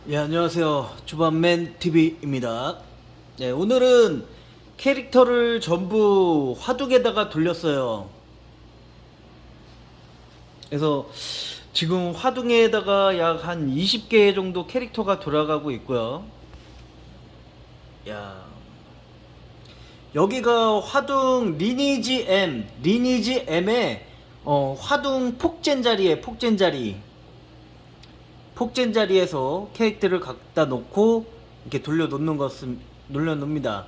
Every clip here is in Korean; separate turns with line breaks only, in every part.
예, 안녕하세요. 주반맨 TV입니다. 네, 오늘은 캐릭터를 전부 화둑에다가 돌렸어요. 그래서 지금 화둥에다가 약 한 20개 정도 캐릭터가 돌아가고 있고요. 야, 여기가 화둥 리니지 M의 화둥 폭젠 자리에 폭젠 자리에서 캐릭터를 갖다 놓고 이렇게 돌려놓습니다.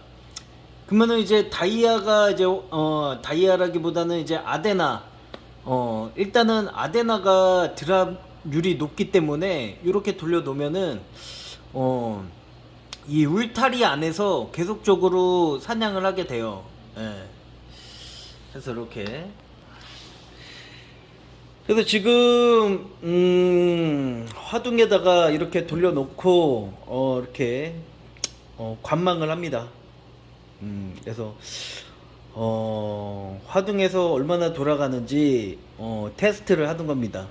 그러면은 이제 다이아가 이제 다이아라기보다는 이제 아데나, 일단은 아데나가 드랍률이 높기 때문에 이렇게 돌려놓으면은 이 울타리 안에서 계속적으로 사냥을 하게 돼요. 예. 그래서 이렇게. 그래서 지금 화둥에다가 이렇게 돌려놓고 이렇게 관망을 합니다. 그래서 화둥에서 얼마나 돌아가는지 테스트를 하는 겁니다.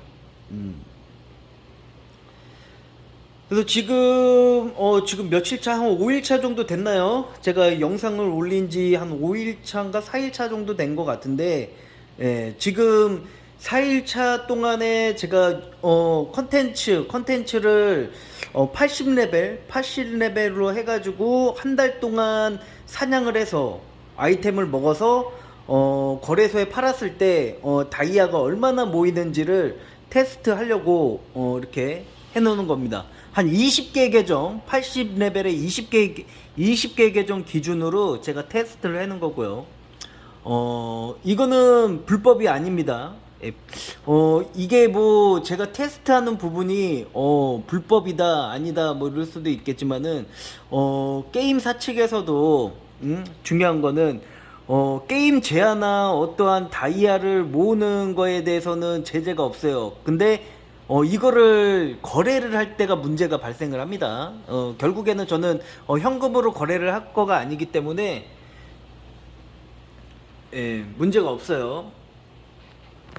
그래서 지금 며칠차, 한 5일차 정도 됐나요? 제가 영상을 올린 지 한 5일차인가 4일차 정도 된 것 같은데, 예, 지금 4일차 동안에 제가 컨텐츠를 80레벨로 해가지고 한 달 동안 사냥을 해서 아이템을 먹어서 거래소에 팔았을 때 다이아가 얼마나 모이는지를 테스트 하려고 이렇게 해놓는 겁니다. 한 20개 계정, 80레벨에 20개 계정 기준으로 제가 테스트를 해놓은 거고요. 이거는 불법이 아닙니다. 예, 이게 뭐 제가 테스트하는 부분이 불법이다 아니다 뭐 이럴 수도 있겠지만은 게임사 측에서도 중요한 거는 게임 제한이나 어떠한 다이아를 모으는 거에 대해서는 제재가 없어요. 근데 이거를 거래를 할 때가 문제가 발생을 합니다. 결국에는 저는 현금으로 거래를 할 거가 아니기 때문에 예, 문제가 없어요.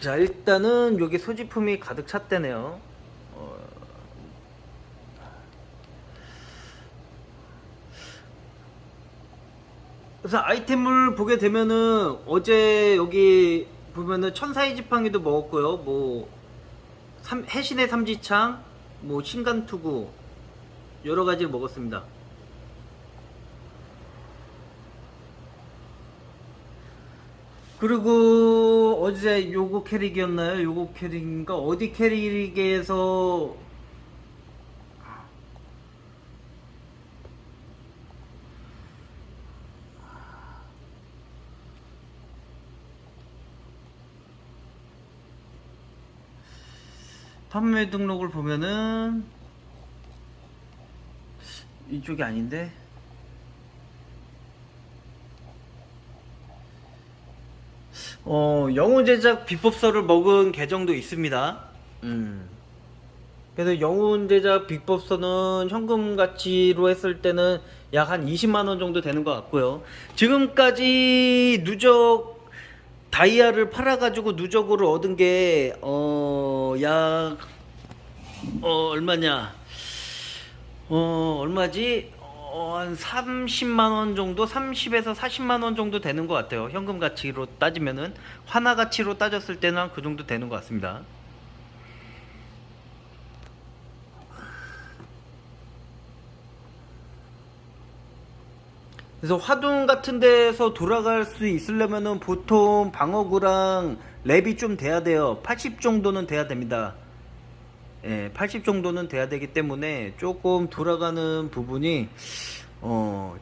자, 일단은 여기 소지품이 가득 찼대네요. 그래서 아이템을 보게 되면은 어제 여기 보면은 천사의 지팡이도 먹었고요. 뭐 해신의 삼지창, 뭐 신간투구 여러 가지를 먹었습니다. 그리고 어제 요거 캐릭이었나요? 요거 캐릭인가? 어디 캐릭에서 판매 등록을 보면은 이쪽이 아닌데? 영웅 제작 비법서를 먹은 계정도 있습니다. 그래서 영웅 제작 비법서는 현금 가치로 했을 때는 약 한 20만원 정도 되는 것 같고요. 지금까지 누적 다이아를 팔아가지고 누적으로 얻은 게, 얼마냐. 얼마지? 한 30만원 정도? 30에서 40만원 정도 되는 것 같아요. 현금 가치로 따지면은. 환화 가치로 따졌을 때는 한 그 정도 되는 것 같습니다. 그래서 화둥 같은 데서 돌아갈 수 있으려면은 보통 방어구랑 랩이 좀 돼야 돼요. 80 정도는 돼야 됩니다. 예, 80 정도는 돼야 되기 때문에 조금 돌아가는 부분이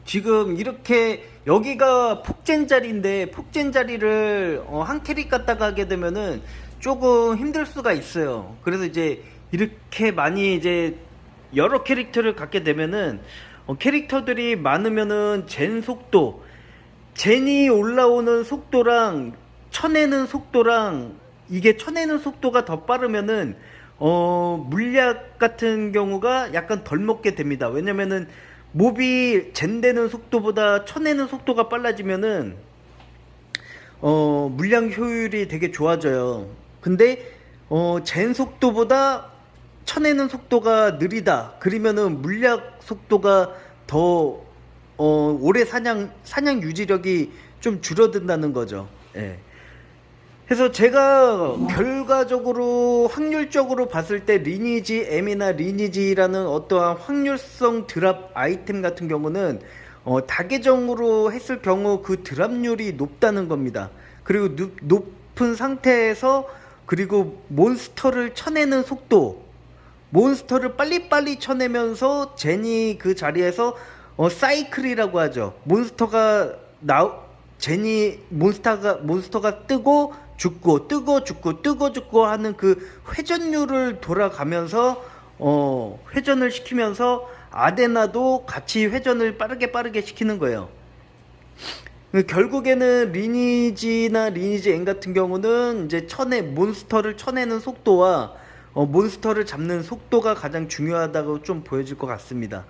지금 이렇게 여기가 폭젠 자리인데 폭젠 자리를 한 캐릭 갖다가 하게 되면은 조금 힘들 수가 있어요. 그래서 이제 이렇게 많이 이제 여러 캐릭터를 갖게 되면은 캐릭터들이 많으면은 젠이 올라오는 속도랑 쳐내는 속도랑 이게 쳐내는 속도가 더 빠르면은 물약 같은 경우가 약간 덜 먹게 됩니다. 왜냐면은 몹이 젠되는 속도보다 쳐내는 속도가 빨라지면은 물량 효율이 되게 좋아져요. 근데 젠 속도보다 쳐내는 속도가 느리다. 그러면은 물약 속도가 더 오래 사냥 유지력이 좀 줄어든다는 거죠. 예. 그래서 제가 결과적으로 확률적으로 봤을 때 리니지 M이나 리니지라는 어떠한 확률성 드랍 아이템 같은 경우는 다계정으로 했을 경우 그 드랍률이 높다는 겁니다. 그리고 높은 상태에서 그리고 몬스터를 쳐내는 속도, 몬스터를 빨리빨리 쳐내면서 제니 그 자리에서 사이클이라고 하죠. 몬스터가 뜨고 죽고 뜨고 죽고 뜨고 죽고 하는 그 회전율을 돌아가면서 회전을 시키면서 아데나도 같이 회전을 빠르게 시키는 거예요. 결국에는 리니지나 리니지 N 같은 경우는 이제 몬스터를 쳐내는 속도와 몬스터를 잡는 속도가 가장 중요하다고 좀 보여질 것 같습니다.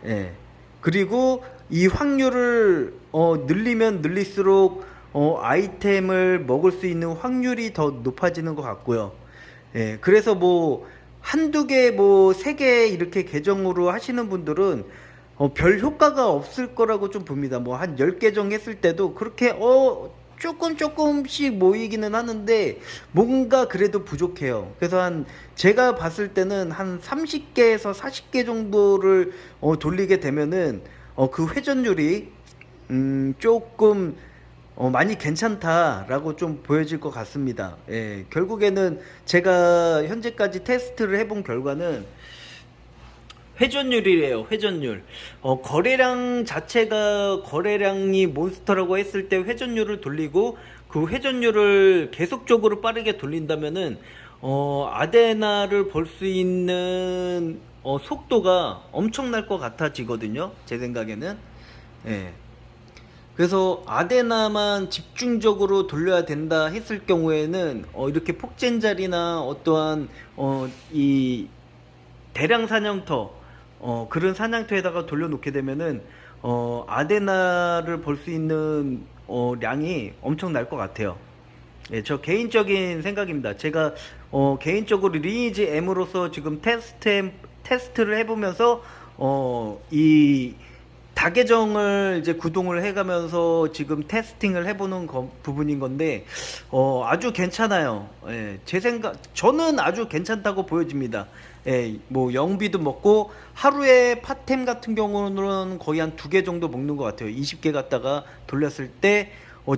예. 그리고 이 확률을 늘리면 늘릴수록 아이템을 먹을 수 있는 확률이 더 높아지는 것 같고요. 예. 그래서 뭐 한두 개, 뭐 세 개 이렇게 계정으로 하시는 분들은 별 효과가 없을 거라고 좀 봅니다. 뭐 한 10계정 했을 때도 그렇게 조금씩 모이기는 하는데 뭔가 그래도 부족해요. 그래서 제가 봤을 때는 한 30개에서 40개 정도를 돌리게 되면은 그 회전율이 조금 많이 괜찮다라고 좀 보여질 것 같습니다. 예, 결국에는 제가 현재까지 테스트를 해본 결과는 회전율이래요. 회전율. 거래량 자체가 거래량이 몬스터라고 했을 때 회전율을 돌리고 그 회전율을 계속적으로 빠르게 돌린다면은 아데나를 볼 수 있는 속도가 엄청날 것 같아지거든요. 제 생각에는. 예. 그래서 아데나만 집중적으로 돌려야 된다 했을 경우에는 이렇게 폭젠자리나 어떠한 이 대량 사냥터 그런 사냥터에다가 돌려놓게 되면은 아데나를 볼 수 있는 량이 엄청 날 것 같아요. 예, 저 개인적인 생각입니다. 제가 개인적으로 리니지 M으로서 지금 테스트를 해보면서 이 다계정을 이제 구동을 해가면서 지금 테스팅을 해보는 부분인 건데 아주 괜찮아요. 예, 저는 아주 괜찮다고 보여집니다. 예, 뭐 영비도 먹고 하루에 팟템 같은 경우는 거의 한 2개 정도 먹는 것 같아요. 20개 갖다가 돌렸을 때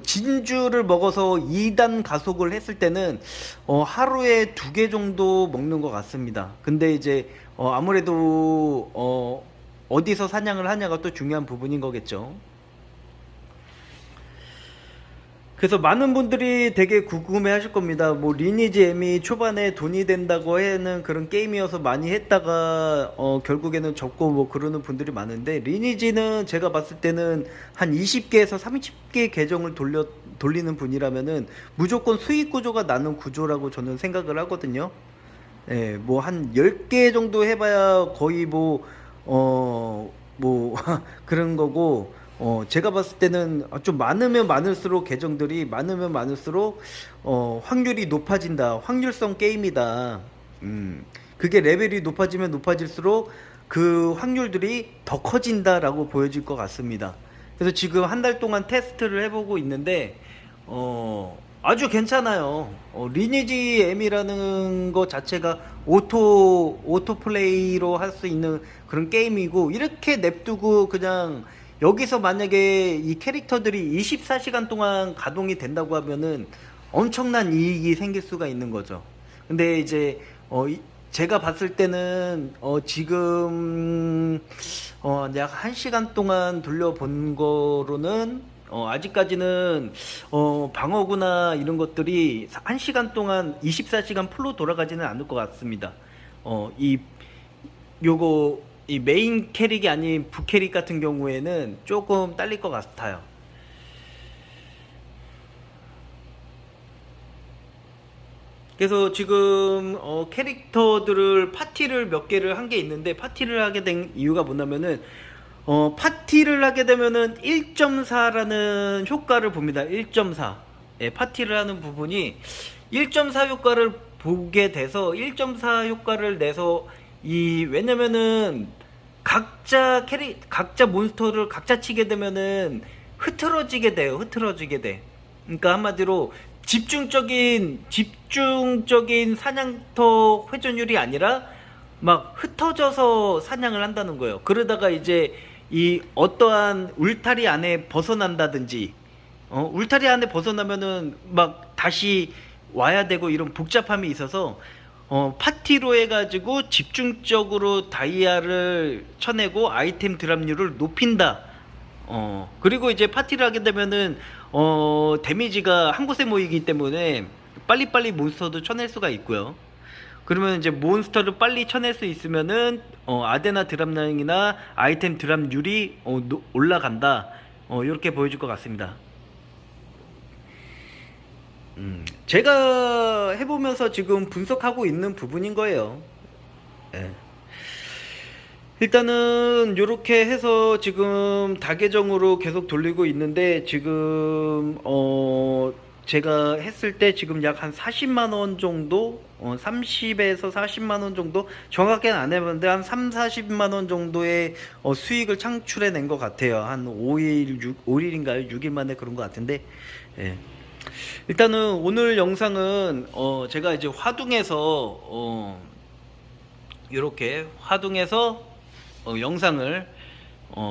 진주를 먹어서 2단 가속을 했을 때는 하루에 2개 정도 먹는 것 같습니다. 근데 이제 아무래도 어디서 사냥을 하냐가 또 중요한 부분인 거겠죠. 그래서 많은 분들이 되게 궁금해 하실 겁니다. 뭐 리니지 M이 초반에 돈이 된다고 하는 그런 게임이어서 많이 했다가 결국에는 접고 뭐 그러는 분들이 많은데, 리니지는 제가 봤을 때는 한 20개에서 30개 계정을 돌리는 분이라면은 무조건 수익 구조가 나는 구조라고 저는 생각을 하거든요. 예, 뭐 한 10개 정도 해봐야 거의 뭐 그런 거고, 제가 봤을 때는 좀 많으면 많을수록 계정들이 많으면 많을수록 확률이 높아진다. 확률성 게임이다. 그게 레벨이 높아지면 높아질수록 그 확률들이 더 커진다라고 보여질 것 같습니다. 그래서 지금 한 달 동안 테스트를 해보고 있는데 아주 괜찮아요. 리니지 M이라는 것 자체가 오토 플레이로 할 수 있는 그런 게임이고, 이렇게 냅두고 그냥 여기서 만약에 이 캐릭터들이 24시간 동안 가동이 된다고 하면은 엄청난 이익이 생길 수가 있는 거죠. 근데 이제 제가 봤을 때는 지금 약 1시간 동안 돌려본 거로는 아직까지는 방어구나 이런 것들이 1시간 동안 24시간 풀로 돌아가지는 않을 것 같습니다. 이 메인 캐릭이 아닌 부캐릭 같은 경우에는 조금 딸릴 것 같아요. 그래서 지금 캐릭터들을 파티를 몇 개를 한 게 있는데, 파티를 하게 된 이유가 뭐냐면은 파티를 하게 되면은 1.4라는 효과를 봅니다. 1.4. 예, 파티를 하는 부분이 1.4 효과를 보게 돼서 1.4 효과를 내서 왜냐면은 각자 몬스터를 각자 치게 되면은 흐트러지게 돼요. 흐트러지게 돼. 그러니까 한마디로 집중적인 사냥터 회전율이 아니라 막 흩어져서 사냥을 한다는 거예요. 그러다가 이제 이 어떠한 울타리 안에 벗어난다든지 울타리 안에 벗어나면은 막 다시 와야 되고 이런 복잡함이 있어서 파티로 해가지고 집중적으로 다이아를 쳐내고 아이템 드랍률을 높인다. 그리고 이제 파티를 하게 되면은 데미지가 한 곳에 모이기 때문에 빨리빨리 몬스터도 쳐낼 수가 있고요. 그러면 이제 몬스터를 빨리 쳐낼 수 있으면은 아데나 드랍량이나 아이템 드랍률이 올라간다. 이렇게 보여줄 것 같습니다. 제가 해보면서 지금 분석하고 있는 부분인 거예요. 예. 일단은 이렇게 해서 지금 다계정으로 계속 돌리고 있는데 지금 제가 했을 때 지금 약 한 40만원 정도 30에서 40만원 정도 정확히는 안 해봤는데 한 3, 40만원 정도의 수익을 창출해 낸 것 같아요. 한 5일인가요? 6일 만에 그런 것 같은데 예. 일단은 오늘 영상은 제가 이제 화둥에서 이렇게 화둥에서 영상을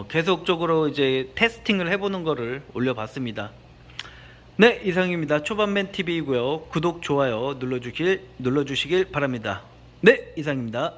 계속적으로 이제 테스팅을 해보는 거를 올려봤습니다. 네, 이상입니다. 초반맨TV이고요. 구독, 좋아요 눌러주시길 바랍니다. 네, 이상입니다.